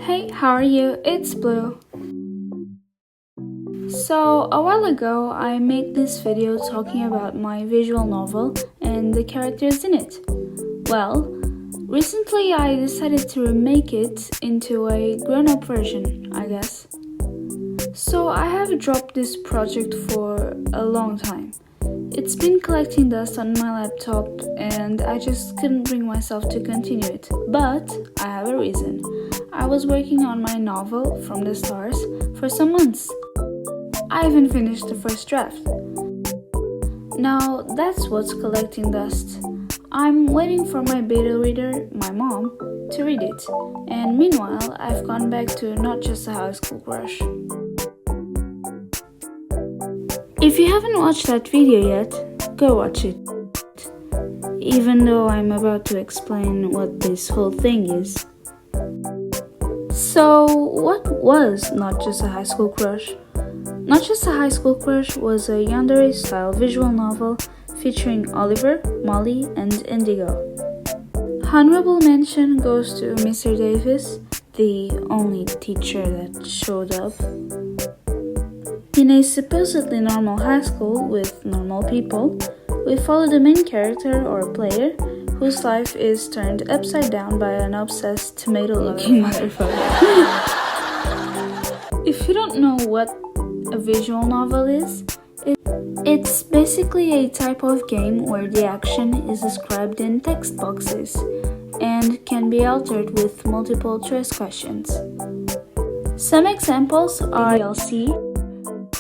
Hey, how are you? It's Blue. So, a while ago, I made this video talking about my visual novel and the characters in it. Well, recently I decided to remake it into a grown-up version, I guess. So, I have dropped this project for a long time. It's been collecting dust on my laptop and I just couldn't bring myself to continue it. But I have a reason. I was working on my novel, From the Stars, for some months. I even finished the first draft. Now that's what's collecting dust. I'm waiting for my beta reader, my mom, to read it. And meanwhile, I've gone back to Not Just a High School Crush. If you haven't watched that video yet, go watch it. Even though I'm about to explain what this whole thing is. So, what was Not Just a High School Crush? Not Just a High School Crush was a Yandere-style visual novel featuring Oliver, Molly, and Indigo. Honorable mention goes to Mr. Davis, the only teacher that showed up. In a supposedly normal high school with normal people, we follow the main character or player whose life is turned upside down by an obsessed tomato-looking motherfucker. If you don't know what a visual novel is, it's basically a type of game where the action is described in text boxes and can be altered with multiple choice questions. Some examples are YALL,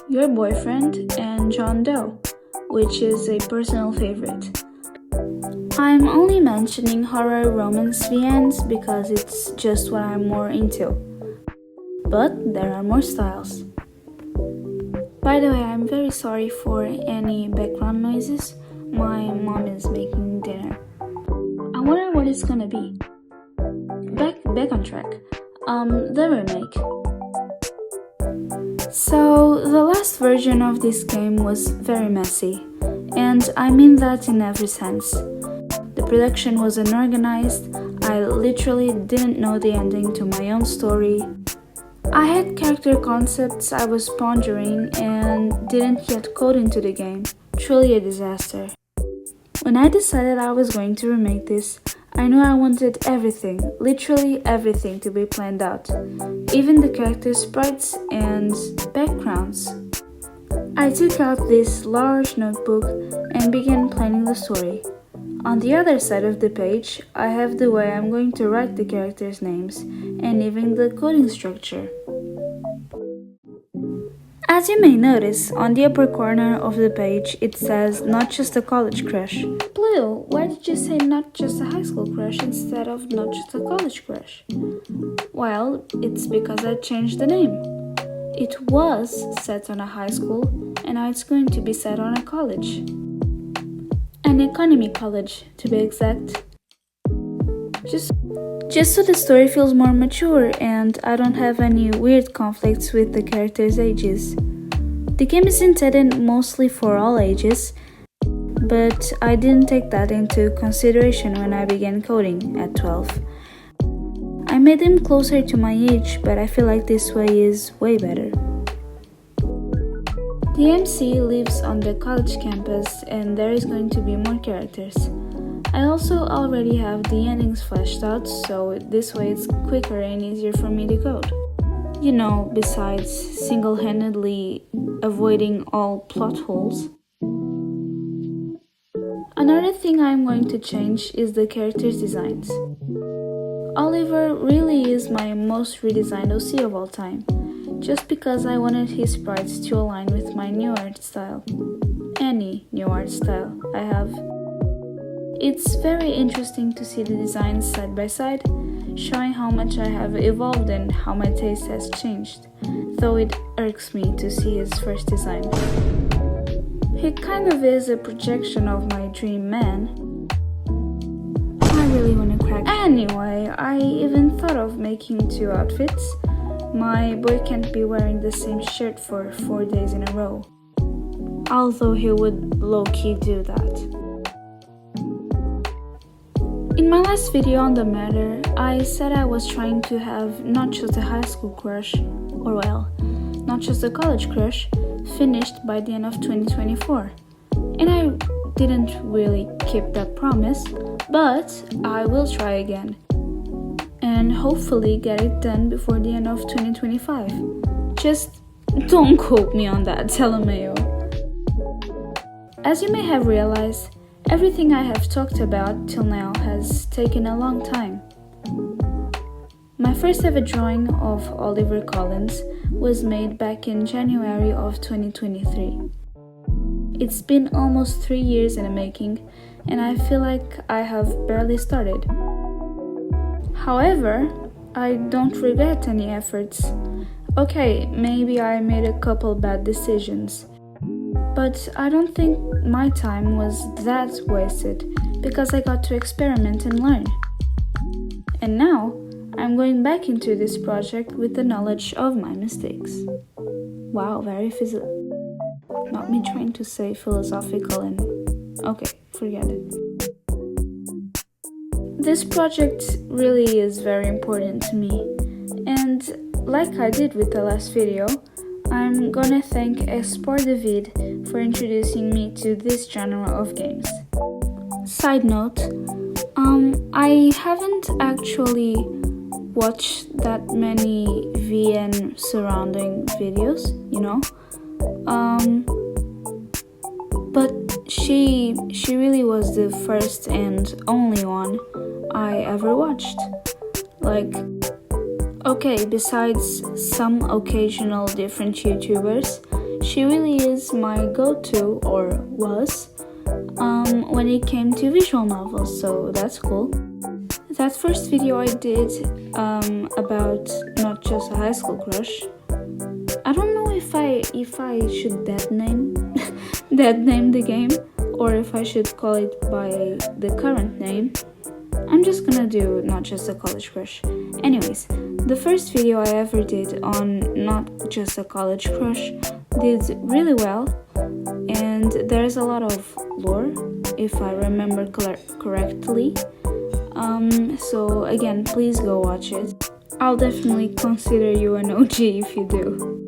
Your Boyfriend, and John Doe, which is a personal favorite. I'm only mentioning horror romance VNs because it's just what I'm more into. But there are more styles. By the way, I'm very sorry for any background noises. My mom is making dinner. I wonder what it's gonna be. Back on track. The remake. So, the last version of this game was very messy, and I mean that in every sense. The production was unorganized, I literally didn't know the ending to my own story. I had character concepts I was pondering and didn't yet code into the game. Truly a disaster. When I decided I was going to remake this, I knew I wanted everything, literally everything, to be planned out. Even the character sprites and backgrounds. I took out this large notebook and began planning the story. On the other side of the page, I have the way I'm going to write the characters' names and even the coding structure. As you may notice, on the upper corner of the page it says Not Just a College Crush. Blue, why did you say Not Just a High School Crush instead of Not Just a College Crush? Well, it's because I changed the name. It was set on a high school and now it's going to be set on a college. An economy college, to be exact. Just so the story feels more mature and I don't have any weird conflicts with the characters' ages. The game is intended mostly for all ages, but I didn't take that into consideration when I began coding at 12. I made them closer to my age, but I feel like this way is way better. The MC lives on the college campus and there is going to be more characters. I also already have the endings fleshed out, so this way it's quicker and easier for me to code. You know, besides single-handedly avoiding all plot holes. Another thing I'm going to change is the characters' designs. Oliver really is my most redesigned OC of all time, just because I wanted his sprites to align with my new art style. Any new art style I have. It's very interesting to see the designs side by side, showing how much I have evolved and how my taste has changed, though it irks me to see his first design. He kind of is a projection of my dream man. I really want to crack. Anyway, I even thought of making 2 outfits. My boy can't be wearing the same shirt for 4 days in a row. Although he would low-key do that. In my last video on the matter, I said I was trying to have not just a high school crush, or well, not just a college crush, finished by the end of 2024. And I didn't really keep that promise, but I will try again. And hopefully get it done before the end of 2025. Just don't quote me on that, LMAO. As you may have realized, everything I have talked about till now has taken a long time. My first ever drawing of Oliver Collins was made back in January of 2023. It's been almost 3 years in the making, and I feel like I have barely started. However, I don't regret any efforts. Okay, maybe I made a couple bad decisions, but I don't think my time was that wasted because I got to experiment and learn. And now, I'm going back into this project with the knowledge of my mistakes. Wow, very not me trying to say philosophical and... okay, forget it. This project really is very important to me, and like I did with the last video, I'm gonna thank Esport David for introducing me to this genre of games. Side note, I haven't actually watched that many VN surrounding videos, you know, but she really was the first and only one I ever watched. Like, okay, besides some occasional different YouTubers, she really is my go-to, or was, when it came to visual novels, so that's cool. That first video I did about not just a high school crush, I don't know if I should dead name the game, or if I should call it by the current name. I'm just gonna do not just a college crush. Anyways, the first video I ever did on not just a college crush did really well, and there's a lot of lore, if I remember correctly. So again, please go watch it. I'll definitely consider you an OG if you do.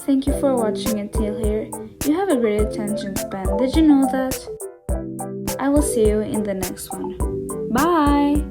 Thank you for watching until here. You have a great attention span, did you know that? I will see you in the next one. Bye!